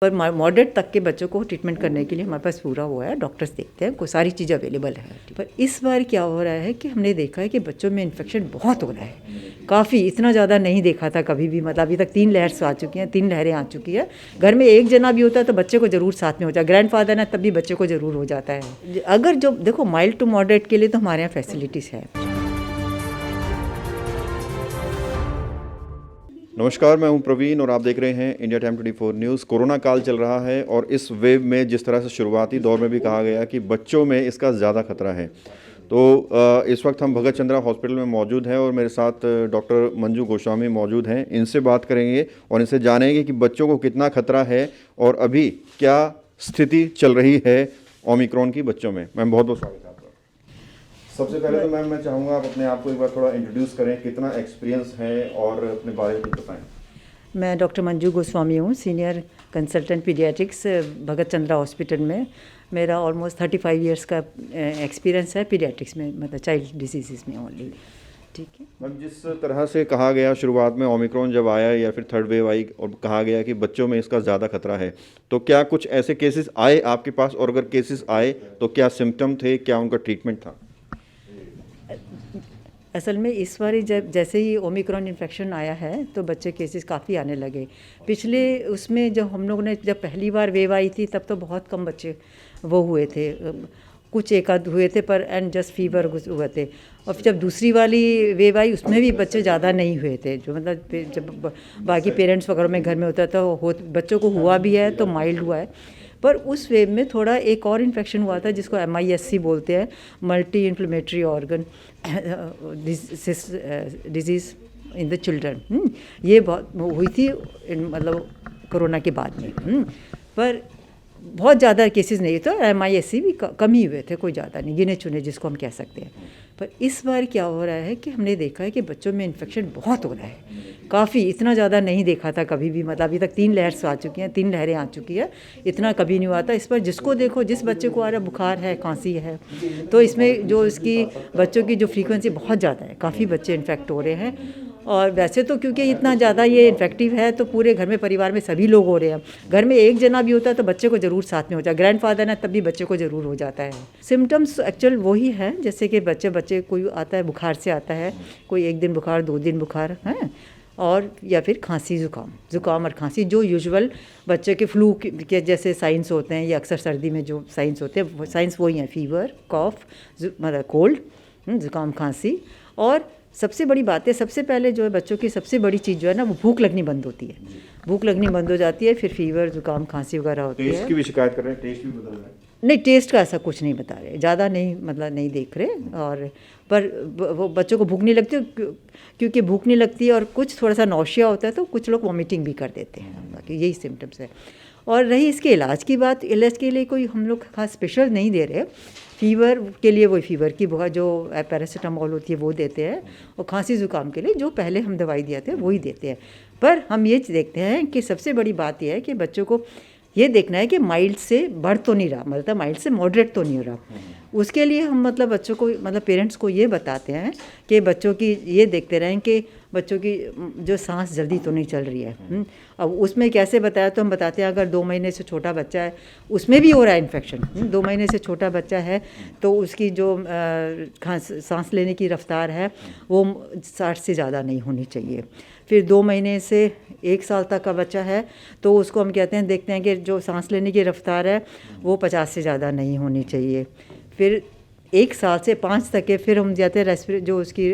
पर मॉडरेट तक के बच्चों को ट्रीटमेंट करने के लिए हमारे पास पूरा हुआ है, डॉक्टर्स देखते हैं, कोई सारी चीज़ अवेलेबल है। पर इस बार क्या हो रहा है कि हमने देखा है कि बच्चों में इन्फेक्शन बहुत हो रहा है, काफ़ी, इतना ज़्यादा नहीं देखा था कभी भी। मतलब अभी तक 3 लहर आ चुकी हैं, 3 लहरें आ चुकी है। घर में एक जना भी होता है तो बच्चे को ज़रूर साथ में हो जाता है, ग्रैंड फादर है तब भी बच्चे को ज़रूर हो जाता है। अगर जो देखो माइल्ड टू मॉडरेट के लिए तो हमारे यहाँ फैसिलिटीज़ है। नमस्कार, मैं हूं प्रवीण और आप देख रहे हैं इंडिया टाइम 24 न्यूज़। कोरोना काल चल रहा है और इस वेव में जिस तरह से शुरुआती दौर में भी कहा गया कि बच्चों में इसका ज़्यादा खतरा है, तो इस वक्त हम भगत चंद्रा हॉस्पिटल में मौजूद हैं और मेरे साथ डॉक्टर मंजू गोस्वामी मौजूद हैं। इनसे बात करेंगे और इनसे जानेंगे कि बच्चों को कितना खतरा है और अभी क्या स्थिति चल रही है ओमिक्रॉन की बच्चों में। मैम, बहुत बहुत स्वागत है आपका। सबसे पहले तो मैम मैं चाहूँगा आप अपने आप को एक बार थोड़ा इंट्रोड्यूस करें, कितना एक्सपीरियंस है और अपने बारे में बताएं। मैं डॉक्टर मंजू गोस्वामी हूँ, सीनियर कंसल्टेंट पीडियाट्रिक्स भगत चंद्रा हॉस्पिटल में। मेरा ऑलमोस्ट 35 इयर्स का एक्सपीरियंस है पीडियाट्रिक्स में, मतलब चाइल्ड डिजीज़ में ओनली। ठीक है मैम, जिस तरह से कहा गया शुरुआत में ओमिक्रॉन जब आया या फिर थर्ड वेव आई और कहा गया कि बच्चों में इसका ज़्यादा खतरा है, तो क्या कुछ ऐसे केसेस आए आपके पास, और अगर केसेस आए तो क्या सिम्टम थे, क्या उनका ट्रीटमेंट था? असल में इस बार जब जैसे ही ओमिक्रॉन इन्फेक्शन आया है तो बच्चे केसेस काफ़ी आने लगे। पिछले उसमें जब हम लोगों ने जब पहली बार वेव आई थी तब तो बहुत कम बच्चे वो हुए थे, कुछ एक आध हुए थे पर एंड जस्ट फीवर हुए थे। और जब दूसरी वाली वेव आई उसमें भी बच्चे ज़्यादा नहीं हुए थे, जो मतलब जब बाकी पेरेंट्स वगैरह में घर में होता था बच्चों को हुआ भी है तो माइल्ड हुआ है। पर उस वेव में थोड़ा एक और इन्फेक्शन हुआ था जिसको MIS-C बोलते हैं, multi inflammatory organ disease in the children. ये बहुत हुई थी मतलब कोरोना के बाद में। पर बहुत ज़्यादा केसेस नहीं तो MIS-C भी कम ही हुए थे, कोई ज़्यादा नहीं, गिने चुने जिसको हम कह सकते हैं। पर इस बार क्या हो रहा है कि हमने देखा है कि बच्चों में इन्फेक्शन बहुत हो रहा है, काफ़ी, इतना ज़्यादा नहीं देखा था कभी भी। मतलब अभी तक 3 लहर आ चुकी हैं, 3 लहरें आ चुकी है, इतना कभी नहीं हुआ था। इस पर जिसको देखो, जिस बच्चे को आ रहा बुखार है, खांसी है, तो इसमें जो इसकी बच्चों की जो फ्रीक्वेंसी बहुत ज़्यादा है, काफ़ी बच्चे इन्फेक्ट हो रहे हैं। और वैसे तो क्योंकि इतना ज़्यादा ये इन्फेक्टिव है तो पूरे घर में परिवार में सभी लोग हो रहे हैं। घर में एक जना भी होता है तो बच्चे को ज़रूर साथ में हो जाता है, ग्रैंड फादर है तब भी बच्चे को ज़रूर हो जाता है। सिम्टम्स एक्चुअल वही है जैसे कि बच्चे कोई आता है बुखार से आता है, कोई 1 दिन बुखार, 2 दिन बुखार है, और या फिर खांसी ज़ुकाम और खांसी, जो यूजुअल बच्चे के फ्लू के जैसे साइंस होते हैं या अक्सर सर्दी में जो साइंस होते हैं, साइंस वही हैं, फीवर, कॉफ, मतलब कोल्ड, ज़ुकाम, खांसी। और सबसे बड़ी बात है, सबसे पहले जो है बच्चों की सबसे बड़ी चीज़ जो है ना, वो भूख लगनी बंद होती है। भूख लगनी बंद हो जाती है, फिर फीवर, ज़ुकाम, खांसी वगैरह होती है। टेस्ट की भी शिकायत कर रहे हैं? टेस्ट भी बदल रहा है? नहीं, टेस्ट का ऐसा कुछ नहीं बता रहे, ज़्यादा नहीं, मतलब नहीं देख रहे। और पर वो बच्चों को भूख नहीं लगती, क्योंकि भूख नहीं लगती और कुछ थोड़ा सा नौशिया होता है तो कुछ लोग वॉमिटिंग भी कर देते हैं। बाकी यही सिम्टम्स है। और रही इसके इलाज की बात, इलाज के लिए कोई हम लोग खास स्पेशल नहीं दे रहे। फीवर के लिए वही फीवर की बहुत जो पैरासीटामोल होती है वो देते हैं, और खांसी ज़ुकाम के लिए जो पहले हम दवाई दिए थे वही देते हैं। पर हम ये देखते हैं कि सबसे बड़ी बात यह है कि बच्चों को ये देखना है कि माइल्ड से बढ़ तो नहीं रहा, मतलब माइल्ड से मॉडरेट तो नहीं हो रहा। उसके लिए हम मतलब बच्चों को, मतलब पेरेंट्स को ये बताते हैं कि बच्चों की ये देखते रहें कि बच्चों की जो सांस जल्दी तो नहीं चल रही है। अब उसमें कैसे बताया, तो हम बताते हैं अगर 2 महीने से छोटा बच्चा है उसमें भी हो रहा है इन्फेक्शन, 2 महीने से छोटा बच्चा है तो उसकी जो सांस लेने की रफ्तार है वो 60 से ज़्यादा नहीं होनी चाहिए। फिर 2 महीने से 1 साल तक का बच्चा है तो उसको हम कहते हैं, देखते हैं कि जो सांस लेने की रफ्तार है वो 50 से ज़्यादा नहीं होनी चाहिए। फिर 1 साल से 5 तक के फिर हम जाते हैं जो उसकी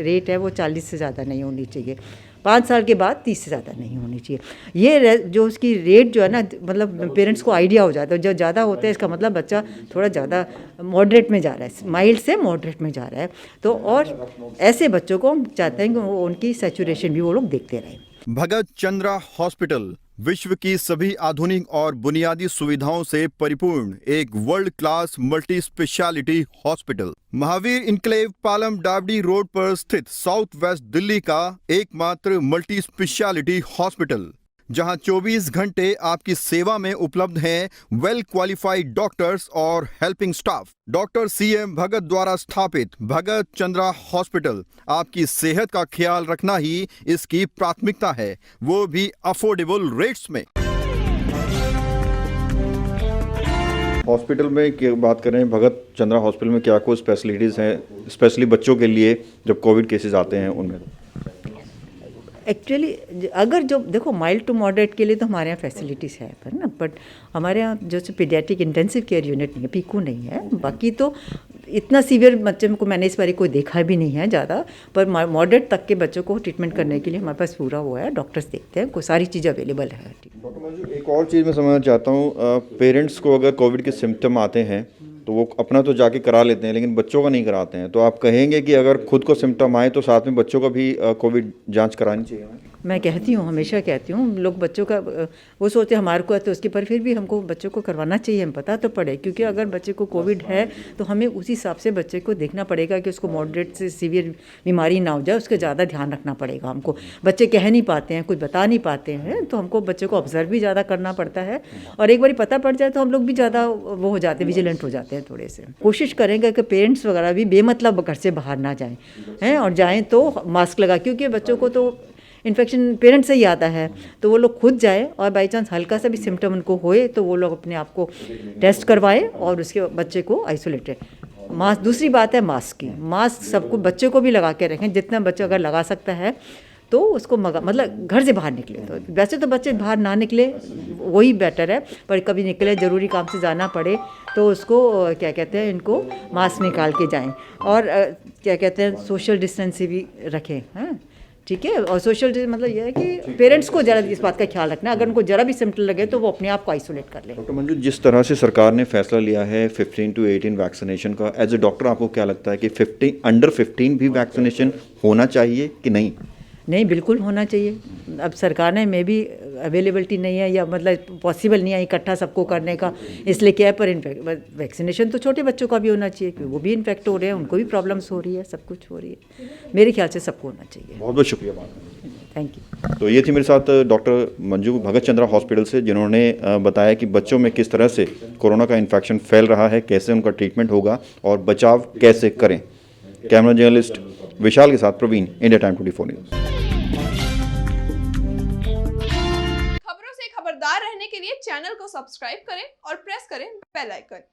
रेट है वो 40 से ज़्यादा नहीं होनी चाहिए। 5 साल के बाद 30 से ज़्यादा नहीं होनी चाहिए। ये जो उसकी रेट जो है ना, मतलब पेरेंट्स को आइडिया हो जाता है, जो ज़्यादा होता है इसका मतलब बच्चा थोड़ा ज़्यादा मॉडरेट में जा रहा है, माइल्ड से मॉडरेट में जा रहा है। तो और ऐसे बच्चों को हम चाहते हैं कि वो उनकी सैचुरेशन भी वो लोग देखते रहें। भगत चंद्रा हॉस्पिटल विश्व की सभी आधुनिक और बुनियादी सुविधाओं से परिपूर्ण एक world class multi speciality hospital, Mahavir enclave, Palam डावडी रोड पर स्थित साउथ वेस्ट दिल्ली का एकमात्र मल्टी स्पेशलिटी हॉस्पिटल, जहां 24 घंटे आपकी सेवा में उपलब्ध हैं वेल क्वालिफाइड डॉक्टर्स और हेल्पिंग स्टाफ। डॉक्टर CM भगत द्वारा स्थापित भगत चंद्रा हॉस्पिटल आपकी सेहत का ख्याल रखना ही इसकी प्राथमिकता है, वो भी अफोर्डेबल रेट्स में। हॉस्पिटल में बात करें, भगत चंद्रा हॉस्पिटल में क्या कुछ फैसिलिटीज़ हैं स्पेशली बच्चों के लिए जब कोविड केसेस आते हैं उनमें? एक्चुअली अगर जो देखो माइल्ड टू मॉडरेट के लिए तो हमारे यहाँ फैसिलिटीज़ है पर ना, बट हमारे यहाँ जो पीडियाट्रिक इंटेंसिव केयर यूनिट नहीं है, पीकू नहीं है। बाकी तो इतना सीवियर बच्चे को मैंने इस बारी कोई देखा भी नहीं है ज़्यादा, पर मॉडरेट तक के बच्चों को ट्रीटमेंट करने के लिए हमारे पास पूरा हुआ है, डॉक्टर्स देखते हैं, कोई सारी चीज़ अवेलेबल है। डॉक्टर मंजू, एक और चीज़ मैं समझना चाहता हूँ, पेरेंट्स को अगर कोविड के सिम्टम आते हैं तो वो अपना तो जाके करा लेते हैं लेकिन बच्चों का नहीं कराते हैं, तो आप कहेंगे कि अगर खुद को सिम्टम आए तो साथ में बच्चों का भी कोविड जांच करानी चाहिए? मैं कहती हूँ, हमेशा कहती हूँ, लोग बच्चों का वो सोचते हैं हमारे को है तो उसके, पर फिर भी हमको बच्चों को करवाना चाहिए, हम पता तो पड़े, क्योंकि अगर बच्चे को कोविड है तो हमें उसी हिसाब से बच्चे को देखना पड़ेगा कि उसको मॉडरेट से सीवियर बीमारी ना हो जाए, उसका ज़्यादा ध्यान रखना पड़ेगा हमको। बच्चे कह नहीं पाते हैं, कुछ बता नहीं पाते हैं, तो हमको बच्चे को ऑब्जर्व भी ज़्यादा करना पड़ता है, और एक बार पता पड़ जाए तो हम लोग भी ज़्यादा वो हो जाते हैं, विजिलेंट हो जाते हैं थोड़े से। कोशिश करेंगे कि पेरेंट्स वगैरह भी बेमतलब घर से बाहर ना जाएँ हैं, और जाएँ तो मास्क लगा, क्योंकि बच्चों को तो इन्फेक्शन पेरेंट्स से ही आता है, तो वो लोग खुद जाए और बाई चांस हल्का सा भी सिम्टम उनको होए तो वो लोग अपने आप को टेस्ट करवाए और उसके बच्चे को आइसोलेटेड। मास्क, दूसरी बात है मास्क की, मास्क सबको बच्चे को भी लगा के रखें, जितना बच्चा अगर लगा सकता है तो उसको मतलब घर से बाहर निकले, तो वैसे तो बच्चे बाहर ना निकले वही बेटर है, पर कभी निकले ज़रूरी काम से जाना पड़े तो उसको क्या कहते हैं, इनको मास्क निकाल के जाएं, और क्या कहते हैं सोशल डिस्टेंस भी रखें, हैं, ठीक है। और सोशल मतलब ये है कि पेरेंट्स को ज़रा इस बात का ख्याल रखना है, अगर उनको ज़रा भी सिम्टम लगे तो वो अपने आप को आइसोलेट कर ले। डॉक्टर मंजू, जिस तरह से सरकार ने फैसला लिया है 15 to 18 वैक्सीनेशन का, एज ए डॉक्टर आपको क्या लगता है कि अंडर 15 भी वैक्सीनेशन होना चाहिए कि नहीं? नहीं, बिल्कुल होना चाहिए। अब सरकार ने में भी अवेलेबिलिटी नहीं है, या मतलब पॉसिबल नहीं है इकट्ठा सबको करने का, इसलिए क्या है, पर वैक्सीनेशन तो छोटे बच्चों का भी होना चाहिए, क्योंकि वो भी इन्फेक्ट हो रहे हैं, उनको भी प्रॉब्लम्स हो रही है, सब कुछ हो रही है। मेरे ख्याल से सबको होना चाहिए। बहुत बहुत शुक्रिया बात करने के लिए। Thank you. तो ये थी मेरे साथ डॉक्टर मंजू भगत चंद्रा हॉस्पिटल से, जिन्होंने बताया कि बच्चों में किस तरह से कोरोना का इन्फेक्शन फैल रहा है, कैसे उनका ट्रीटमेंट होगा और बचाव कैसे करें। कैमरा जर्नलिस्ट विशाल के साथ प्रवीण, इंडिया टाइम 24 न्यूज़। खबरों से खबरदार रहने के लिए चैनल को सब्सक्राइब करें और प्रेस करें बेल आइकन।